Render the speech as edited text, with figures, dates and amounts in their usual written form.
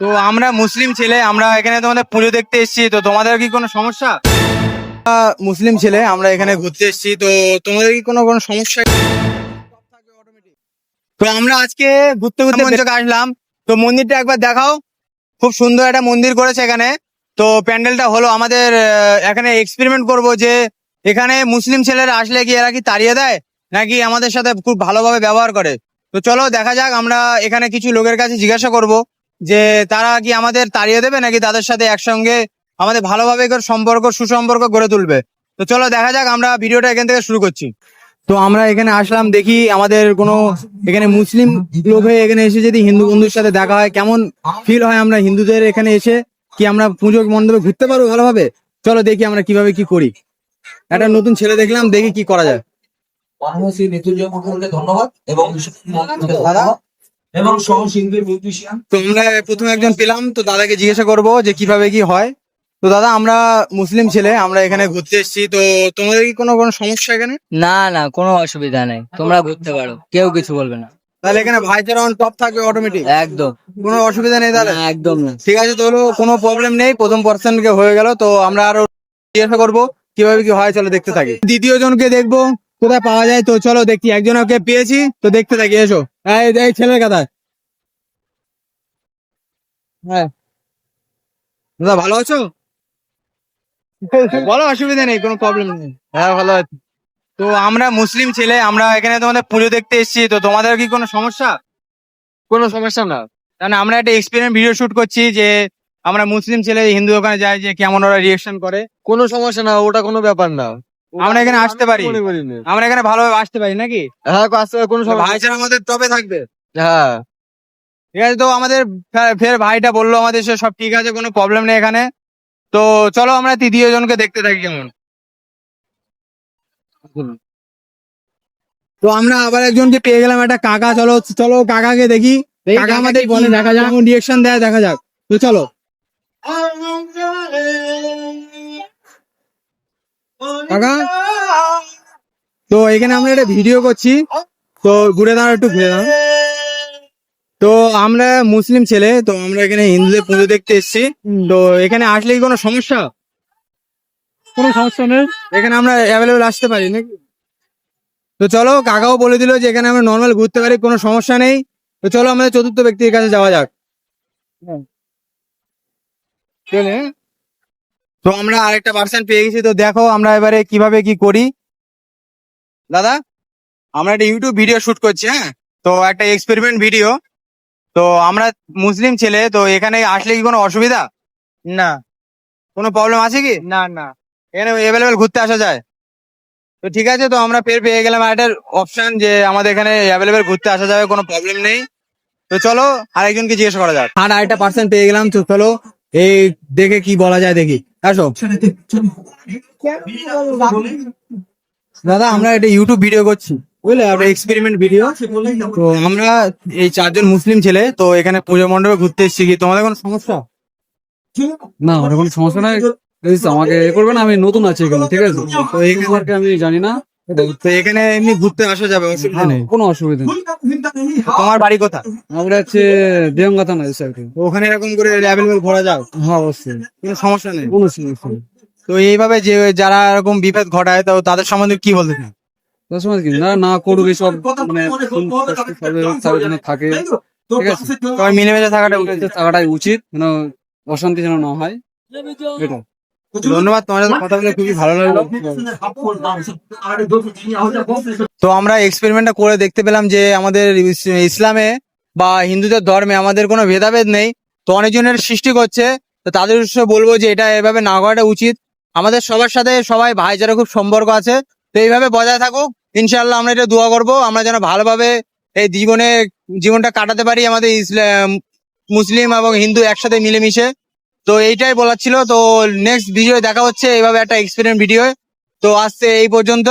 তো আমরা মুসলিম ছেলে, আমরা এখানে তোমাদের পুজো দেখতে এসেছি। তো তোমাদের কি কোনো সমস্যা? মুসলিম ছেলে, আমরা এখানে ঘুরতে এসেছি। তো তোমাদের কি কোনো কোনো সমস্যা? তো আমরা আজকে ঘুরতে ঘুরতে মঞ্চকে আসলাম। তো মন্দিরটা একবার দেখাও। খুব সুন্দর একটা মন্দির করেছে এখানে। তো প্যান্ডেলটা হলো আমাদের এখানে এক্সপেরিমেন্ট করব যে এখানে মুসলিম ছেলেরা আসলে কি এরা কি তাড়িয়ে দেয় নাকি আমাদের সাথে খুব ভালোভাবে ব্যবহার করে। তো চলো দেখা যাক। আমরা এখানে কিছু লোকের কাছে জিজ্ঞাসা করব যে তারা কি আমাদের তাড়িয়ে দেবে নাকি তাদের সাথে একসঙ্গে আমাদের ভালোভাবে সম্পর্ক সুসম্পর্ক গড়ে তুলবে। তো চলো দেখা যাক। আমরা ভিডিওটা এখান থেকে শুরু করছি। তো আমরা এখানে আসলাম, দেখি আমাদের কোনো এখানে মুসলিম লোক হয়ে এখানে এসে যদি হিন্দু বন্ধুর সাথে দেখা হয় কেমন ফিল হয়। আমরা হিন্দুদের এখানে এসে কি আমরা পুজো মণ্ডপে ঘুরতে পারবো ভালোভাবে। চলো দেখি আমরা কিভাবে কি করি। একটা নতুন ছেলে দেখলাম, দেখি কি করা যায়। বারাণসী মৃত্যুঞ্জয় মন্ডলকে ধন্যবাদ এবং দাদা, এবং সহ শিল্পী মিউজিশিয়ান। তো আমরা প্রথমে একজন পেলাম, তো দাদাকে জিজ্ঞাসা করব যে কিভাবে কি হয়। তো দাদা, আমরা মুসলিম ছেলে, আমরা এখানে ঘুরতে এসেছি। তো তোমাদের কি কোনো কোনো সমস্যা এখানে? না না, কোনো অসুবিধা নেই, তোমরা ঘুরতে পারো, কেউ কিছু বলবে না। তাহলে এখানে ভাইচারা অন টপ থাকবে অটোমেটিক, একদম কোনো অসুবিধা নেই তাহলে? না, একদম না। ঠিক আছে, তো হলো কোনো প্রবলেম নেই। প্রথম পার্সনকে হয়ে গেল, তো আমরা আরো জিজ্ঞাসা করবো কিভাবে কি হয়। চলো দেখতে থাকি। দ্বিতীয় জনকে দেখবো কোথায় পাওয়া যায়। তো চলো দেখি, একজনকে পেয়েছি, তো দেখতে থাকি। এসো। এই ছেলের কথা। হ্যাঁ দাদা, ভালো আছো? বলো, অসুবিধা নেই, কোনো প্রবলেম নেই। হ্যাঁ ভালো আছি। তো আমরা মুসলিম ছেলে, আমরা এখানে তোমাদের পুজো দেখতে এসেছি। তো তোমাদের কি কোনো সমস্যা? কোনো সমস্যা না। কারণ আমরা একটা এক্সপেরিমেন্ট ভিডিও শুট করছি যে আমরা মুসলিম ছেলে হিন্দু ওখানে যাই যে কেমন ওরা রিয়েকশন করে। কোনো সমস্যা না, ওটা কোনো ব্যাপার না। আমরা এখানে আসতে পারি, মনে করি না। আমরা এখানে ভালোভাবে আসতে পারি নাকি? হ্যাঁ, আসতে হবে, কোনো সমস্যা ভাইচারা আমাদের টপে থাকবে। হ্যাঁ। ঠিক আছে, তো আমাদের ফের ভাইটা বললো আমাদের সব ঠিক আছে, কোনো প্রবলেম নেই এখানে। তো চলো আমরা তৃতীয় জনকে দেখতে থাকি কেমন। তো আমরা আবার একজনকে পেয়ে গেলাম, একটা কাকা। চলো চলো কাকাকে দেখি। কাকা আমাদের বলে দেখা যাক কেমন রিয়েকশন দেয়, দেখা যাক। তো চলো। কাকা, তো এখানে আমরা একটা ভিডিও করছি, তো ঘুরে দাঁড়াও, একটু ঘুরে দাঁড়াও। তো আমরা মুসলিম ছেলে, তো আমরা এখানে হিন্দুদের পুজো দেখতে এসেছি। তো এখানে আসলে কি কোনো সমস্যা? কোনো সমস্যা নেই, এখানে আমরা অ্যাভেলেবেল আসতে পারি নাকি? তো চলো, কাকাও বলে দিল যে এখানে আমরা নর্মাল ঘুরতে পারি, কোনো সমস্যা নেই। তো চলো আমাদের চতুর্থ ব্যক্তির কাছে যাওয়া যাক। চলে। তো আমরা আরেকটা পার্সন পেয়ে গেছি। তো দেখো আমরা এবারে কিভাবে কি করি। দাদা, আমরা একটা ইউটিউব ভিডিও শুট করছি। হ্যাঁ, তো একটা এক্সপেরিমেন্ট ভিডিও। তো আমরা মুসলিম ছেলে, তো এখানে আসলে কি কোনো অসুবিধা? না। কোনো প্রবলেম আছে কি? না না, এখানে অ্যাভেলেবেল ঘুরতে আসা যায়। তো ঠিক আছে, তো আমরা পেয়ে গেলাম একটা অপশন যে আমাদের এখানে অ্যাভেলেবেল ঘুরতে আসা যাবে, কোনো প্রবলেম নেই। তো চলো আরেকজনকে জিজ্ঞেস করা যাক। আর আরেকটা পার্সন পেয়ে গেলাম। তো চলো এই দেখে কি বলা যায় দেখি। আসো দাদা, আমরা একটা ইউটিউব ভিডিও করছি, বুঝলে, আমরা এক্সপেরিমেন্ট ভিডিও। তো আমরা এই চারজন মুসলিম ছেলে, তো এখানে পুজো মণ্ডপে ঘুরতে এসেছি। কি তোমাদের কোনো সমস্যা? না, আমার কোনো সমস্যা নাই। আমাকে এ করবে না, আমি নতুন আছি এখানে, ঠিক আছে? তো এই ব্যাপারটা আমি জানি না। তো এখানে এমনি ঘুরতে আসা যাবে, অসুবিধা নেই। কোনো অসুবিধা নেই। তোমার বাড়ি কোথায়? আমরা হচ্ছে দেহঙ্গাতা না সাইডে। তো ওখানে এরকম করে অ্যাভেলেবেল ঘোরা যাও, হ্যাঁ, অবশ্যই, কোনো সমস্যা নেই। কোনো সমস্যা নেই। তো এইভাবে যে যারা এরকম বিভেদ ঘটায়, তো তাদের সম্বন্ধে কি বলতে চান? তার সময় কি না না করুক এসব, মানে সবার জন্য থাকে, ঠিক আছে? সবাই মিলেমিশে থাকাটা উচিত। থাকাটাই উচিত, যেন অশান্তি যেন না হয়, এটা। ধন্যবাদ, তোমার সাথে কথা বলে খুবই ভালো লাগলো। তো আমরা এক্সপেরিমেন্টটা করে দেখতে পেলাম যে আমাদের ইসলামে বা হিন্দুদের ধর্মে আমাদের কোনো ভেদাভেদ নেই। তো অনেকজনের সৃষ্টি করছে, তো তাদের উদ্দেশ্যে বলবো যে এটা এভাবে না করাটা উচিত। আমাদের সবার সাথে সবাই ভাইচারা খুব সম্পর্ক আছে। তো এইভাবে বজায় থাকুক, ইনশাআল্লাহ। আমরা এটা দোয়া করবো আমরা যেন ভালোভাবে এই জীবনটা কাটাতে পারি, আমাদের ইসলাম মুসলিম এবং হিন্দু একসাথে মিলেমিশে। তো এইটাই বলার ছিল। তো নেক্সট ভিডিও দেখা হচ্ছে এইভাবে একটা এক্সপেরিমেন্ট ভিডিও। তো আজকে এই পর্যন্ত।